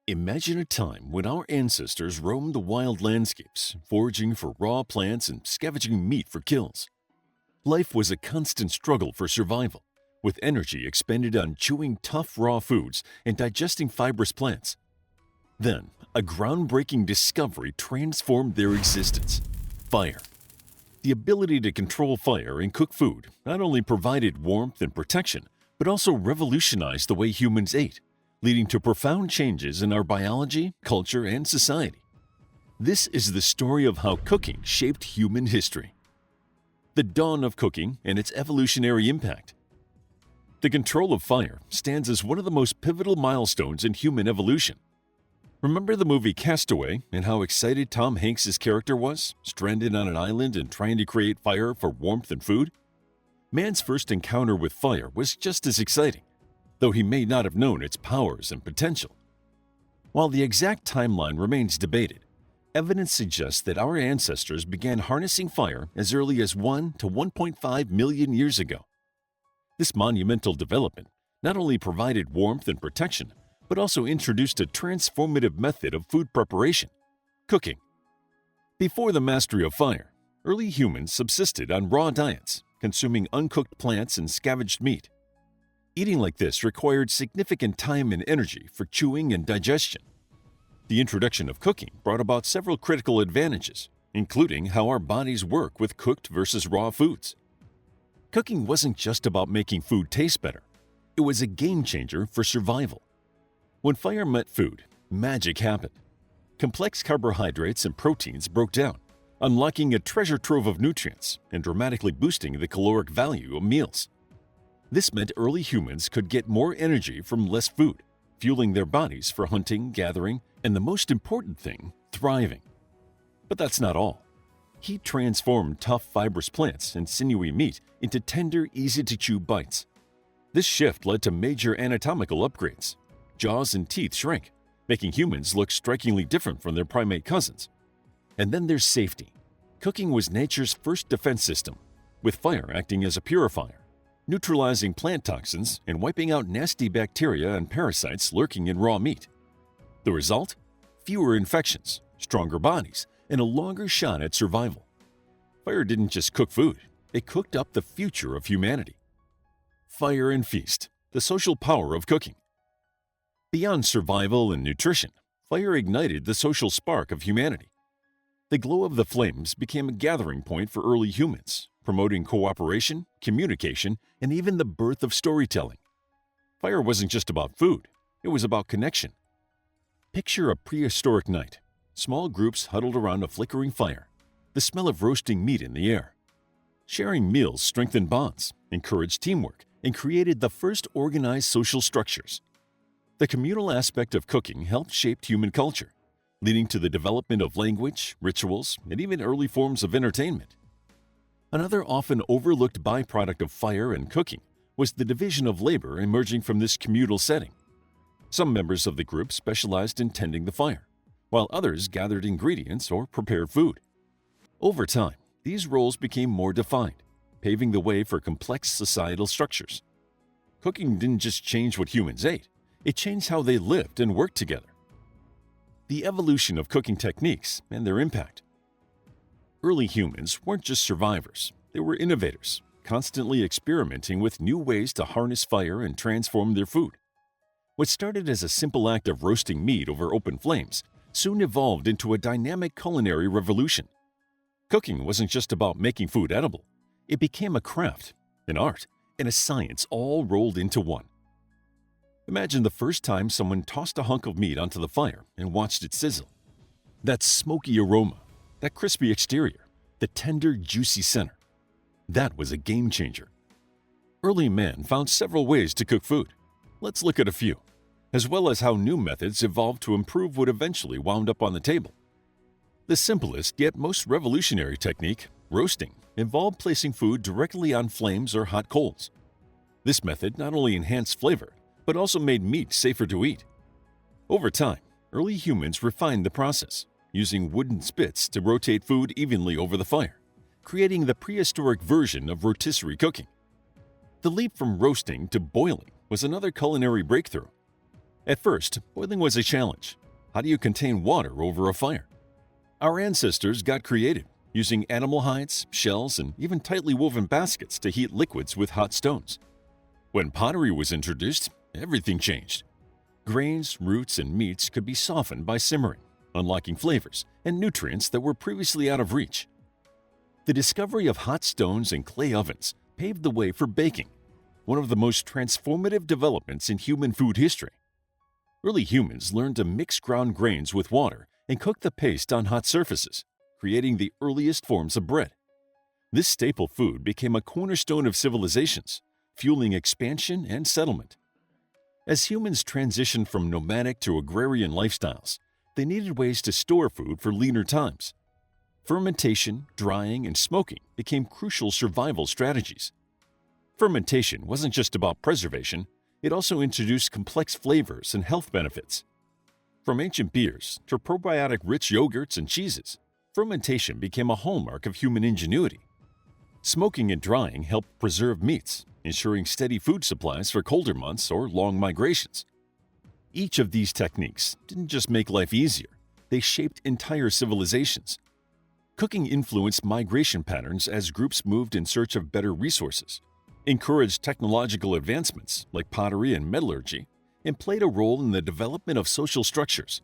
Imagine a time when our ancestors roamed the wild landscapes, foraging for raw plants and scavenging meat for kills. Life was a constant struggle for survival, with energy expended on chewing tough raw foods and digesting fibrous plants. Then, a groundbreaking discovery transformed their existence: fire. The ability to control fire and cook food not only provided warmth and protection, but also revolutionized the way humans ate, leading to profound changes in our biology, culture, and society. This is the story of how cooking shaped human history. The dawn of cooking and its evolutionary impact. The control of fire stands as one of the most pivotal milestones in human evolution. Remember the movie Castaway and how excited Tom Hanks' character was, stranded on an island and trying to create fire for warmth and food? Man's first encounter with fire was just as exciting, though he may not have known its powers and potential. While the exact timeline remains debated, evidence suggests that our ancestors began harnessing fire as early as 1 to 1.5 million years ago. This monumental development not only provided warmth and protection, but also introduced a transformative method of food preparation: cooking. Before the mastery of fire, early humans subsisted on raw diets, consuming uncooked plants and scavenged meat. Eating like this required significant time and energy for chewing and digestion. The introduction of cooking brought about several critical advantages, including how our bodies work with cooked versus raw foods. Cooking wasn't just about making food taste better. It was a game changer for survival. When fire met food, magic happened. Complex carbohydrates and proteins broke down, unlocking a treasure trove of nutrients and dramatically boosting the caloric value of meals. This meant early humans could get more energy from less food, fueling their bodies for hunting, gathering, and the most important thing, thriving. But that's not all. Heat transformed tough fibrous plants and sinewy meat into tender, easy-to-chew bites. This shift led to major anatomical upgrades. Jaws and teeth shrank, making humans look strikingly different from their primate cousins. And then there's safety. Cooking was nature's first defense system, with fire acting as a purifier, neutralizing plant toxins and wiping out nasty bacteria and parasites lurking in raw meat. The result? Fewer infections, stronger bodies, and a longer shot at survival. Fire didn't just cook food, it cooked up the future of humanity. Fire and feast, the social power of cooking. Beyond survival and nutrition, fire ignited the social spark of humanity. The glow of the flames became a gathering point for early humans, promoting cooperation, communication, and even the birth of storytelling. Fire wasn't just about food, it was about connection. Picture a prehistoric night. Small groups huddled around a flickering fire, the smell of roasting meat in the air. Sharing meals strengthened bonds, encouraged teamwork, and created the first organized social structures. The communal aspect of cooking helped shape human culture, leading to the development of language, rituals, and even early forms of entertainment. Another often overlooked byproduct of fire and cooking was the division of labor emerging from this communal setting. Some members of the group specialized in tending the fire, while others gathered ingredients or prepared food. Over time, these roles became more defined, paving the way for complex societal structures. Cooking didn't just change what humans ate, it changed how they lived and worked together. The evolution of cooking techniques and their impact. Early humans weren't just survivors, they were innovators, constantly experimenting with new ways to harness fire and transform their food. What started as a simple act of roasting meat over open flames soon evolved into a dynamic culinary revolution. Cooking wasn't just about making food edible, it became a craft, an art, and a science all rolled into one. Imagine the first time someone tossed a hunk of meat onto the fire and watched it sizzle. That smoky aroma, that crispy exterior, the tender, juicy center. That was a game changer. Early men found several ways to cook food. Let's look at a few, as well as how new methods evolved to improve what eventually wound up on the table. The simplest yet most revolutionary technique, roasting, involved placing food directly on flames or hot coals. This method not only enhanced flavor, but also made meat safer to eat. Over time, early humans refined the process, using wooden spits to rotate food evenly over the fire, creating the prehistoric version of rotisserie cooking. The leap from roasting to boiling was another culinary breakthrough. At first, boiling was a challenge. How do you contain water over a fire? Our ancestors got creative, using animal hides, shells, and even tightly woven baskets to heat liquids with hot stones. When pottery was introduced, everything changed. Grains, roots, and meats could be softened by simmering, unlocking flavors and nutrients that were previously out of reach. The discovery of hot stones and clay ovens paved the way for baking, one of the most transformative developments in human food history. Early humans learned to mix ground grains with water and cook the paste on hot surfaces, creating the earliest forms of bread. This staple food became a cornerstone of civilizations, fueling expansion and settlement. As humans transitioned from nomadic to agrarian lifestyles, they needed ways to store food for leaner times. Fermentation, drying, and smoking became crucial survival strategies. Fermentation wasn't just about preservation, it also introduced complex flavors and health benefits. From ancient beers to probiotic-rich yogurts and cheeses, fermentation became a hallmark of human ingenuity. Smoking and drying helped preserve meats, ensuring steady food supplies for colder months or long migrations. Each of these techniques didn't just make life easier, they shaped entire civilizations. Cooking influenced migration patterns as groups moved in search of better resources, encouraged technological advancements like pottery and metallurgy, and played a role in the development of social structures.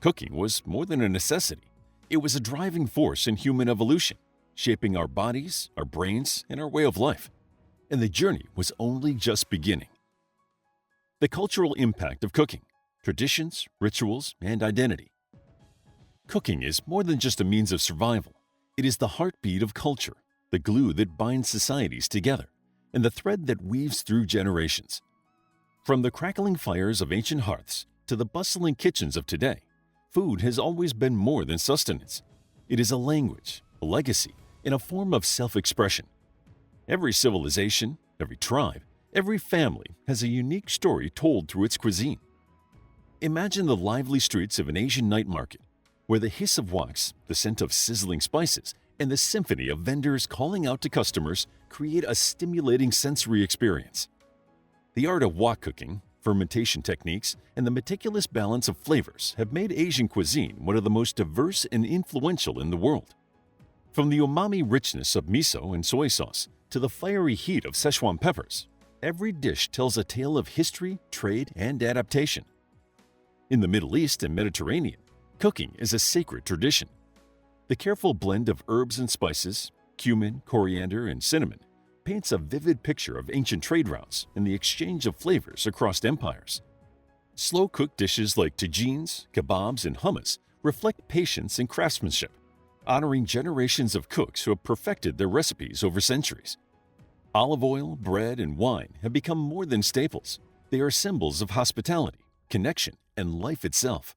Cooking was more than a necessity, it was a driving force in human evolution, shaping our bodies, our brains, and our way of life. And the journey was only just beginning. The cultural impact of cooking, traditions, rituals, and identity. Cooking is more than just a means of survival. It is the heartbeat of culture, the glue that binds societies together, and the thread that weaves through generations. From the crackling fires of ancient hearths to the bustling kitchens of today, food has always been more than sustenance. It is a language, a legacy, and a form of self-expression. Every civilization, every tribe, every family has a unique story told through its cuisine. Imagine the lively streets of an Asian night market, where the hiss of woks, the scent of sizzling spices, and the symphony of vendors calling out to customers create a stimulating sensory experience. The art of wok cooking, fermentation techniques, and the meticulous balance of flavors have made Asian cuisine one of the most diverse and influential in the world. From the umami richness of miso and soy sauce to the fiery heat of Szechuan peppers, every dish tells a tale of history, trade, and adaptation. In the Middle East and Mediterranean, cooking is a sacred tradition. The careful blend of herbs and spices, cumin, coriander, and cinnamon, paints a vivid picture of ancient trade routes and the exchange of flavors across empires. Slow-cooked dishes like tagines, kebabs, and hummus reflect patience and craftsmanship, honoring generations of cooks who have perfected their recipes over centuries. Olive oil, bread, and wine have become more than staples. They are symbols of hospitality, connection, and life itself.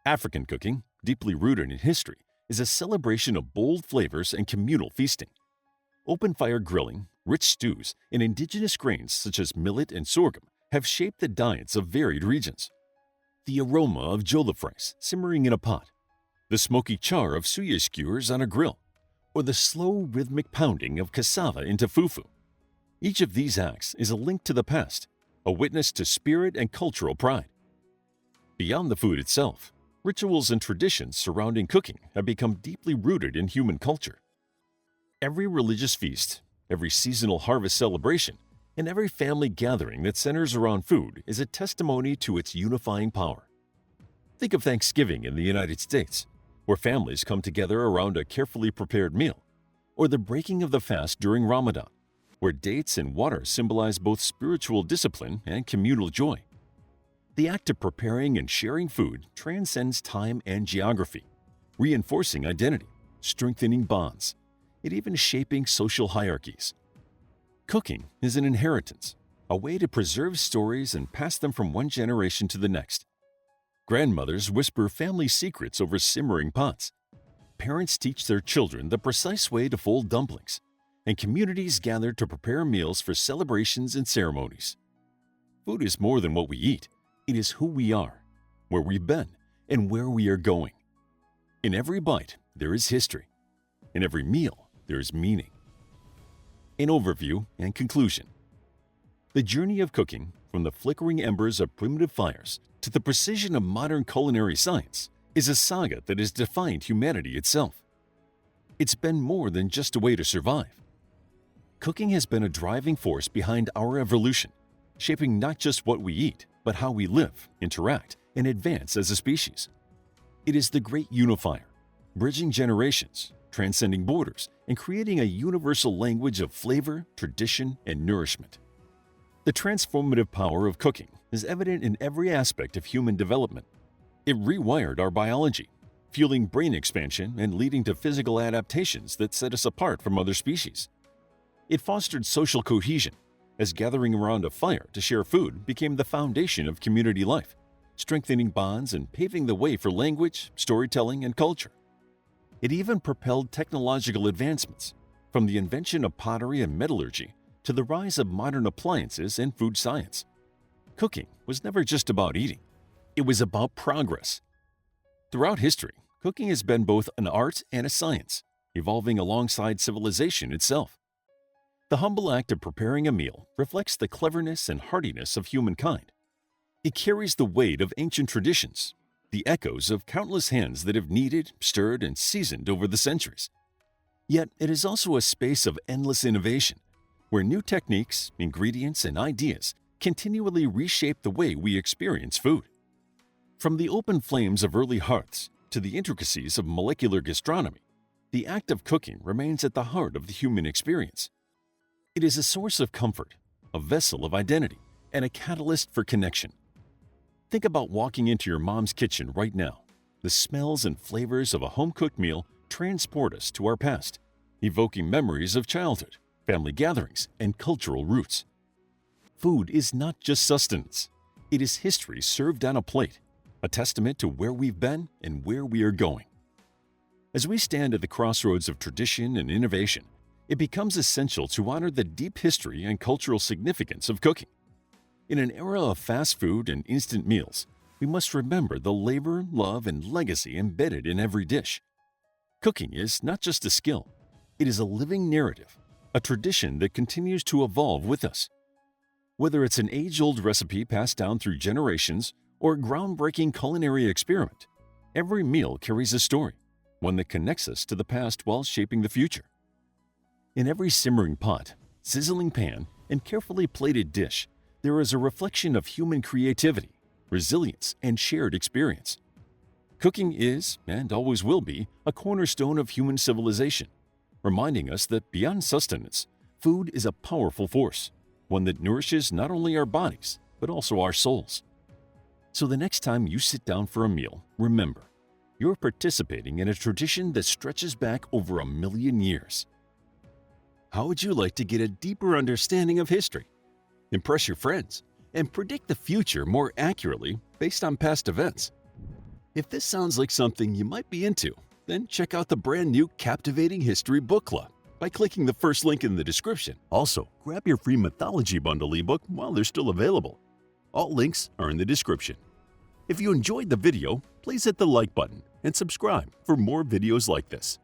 African cooking, deeply rooted in history, is a celebration of bold flavors and communal feasting. Open-fire grilling, rich stews, and indigenous grains such as millet and sorghum have shaped the diets of varied regions. The aroma of jollof rice simmering in a pot, the smoky char of suya skewers on a grill, or the slow rhythmic pounding of cassava into fufu. Each of these acts is a link to the past, a witness to spirit and cultural pride. Beyond the food itself, rituals and traditions surrounding cooking have become deeply rooted in human culture. Every religious feast, every seasonal harvest celebration, and every family gathering that centers around food is a testimony to its unifying power. Think of Thanksgiving in the United States, where families come together around a carefully prepared meal, or the breaking of the fast during Ramadan, where dates and water symbolize both spiritual discipline and communal joy. The act of preparing and sharing food transcends time and geography, reinforcing identity, strengthening bonds, and even shaping social hierarchies. Cooking is an inheritance, a way to preserve stories and pass them from one generation to the next. Grandmothers whisper family secrets over simmering pots. Parents teach their children the precise way to fold dumplings, and communities gather to prepare meals for celebrations and ceremonies. Food is more than what we eat. It is who we are, where we've been, and where we are going. In every bite, there is history. In every meal, there is meaning. An overview and conclusion. The journey of cooking, from the flickering embers of primitive fires to the precision of modern culinary science, is a saga that has defined humanity itself. It's been more than just a way to survive. Cooking has been a driving force behind our evolution, shaping not just what we eat, but how we live, interact, and advance as a species. It is the great unifier, bridging generations, transcending borders, and creating a universal language of flavor, tradition, and nourishment. The transformative power of cooking is evident in every aspect of human development. It rewired our biology, fueling brain expansion and leading to physical adaptations that set us apart from other species. It fostered social cohesion, as gathering around a fire to share food became the foundation of community life, strengthening bonds and paving the way for language, storytelling, and culture. It even propelled technological advancements, from the invention of pottery and metallurgy to the rise of modern appliances and food science. Cooking was never just about eating. It was about progress. Throughout history, cooking has been both an art and a science, evolving alongside civilization itself. The humble act of preparing a meal reflects the cleverness and hardiness of humankind. It carries the weight of ancient traditions, the echoes of countless hands that have kneaded, stirred, and seasoned over the centuries. Yet it is also a space of endless innovation, where new techniques, ingredients, and ideas continually reshape the way we experience food. From the open flames of early hearths to the intricacies of molecular gastronomy, the act of cooking remains at the heart of the human experience. It is a source of comfort, a vessel of identity, and a catalyst for connection. Think about walking into your mom's kitchen right now. The smells and flavors of a home-cooked meal transport us to our past, evoking memories of childhood, family gatherings, and cultural roots. Food is not just sustenance. It is history served on a plate, a testament to where we've been and where we are going. As we stand at the crossroads of tradition and innovation, it becomes essential to honor the deep history and cultural significance of cooking. In an era of fast food and instant meals, we must remember the labor, love, and legacy embedded in every dish. Cooking is not just a skill, it is a living narrative, a tradition that continues to evolve with us. Whether it's an age-old recipe passed down through generations or a groundbreaking culinary experiment, every meal carries a story, one that connects us to the past while shaping the future. In every simmering pot, sizzling pan, and carefully plated dish, there is a reflection of human creativity, resilience, and shared experience. Cooking is, and always will be, a cornerstone of human civilization, reminding us that beyond sustenance, food is a powerful force, one that nourishes not only our bodies, but also our souls. So the next time you sit down for a meal, remember, you're participating in a tradition that stretches back over 1,000,000 years. How would you like to get a deeper understanding of history, impress your friends, and predict the future more accurately based on past events? If this sounds like something you might be into, then check out the brand new Captivating History Book Club by clicking the first link in the description. Also, grab your free Mythology Bundle ebook while they're still available. All links are in the description. If you enjoyed the video, please hit the like button and subscribe for more videos like this.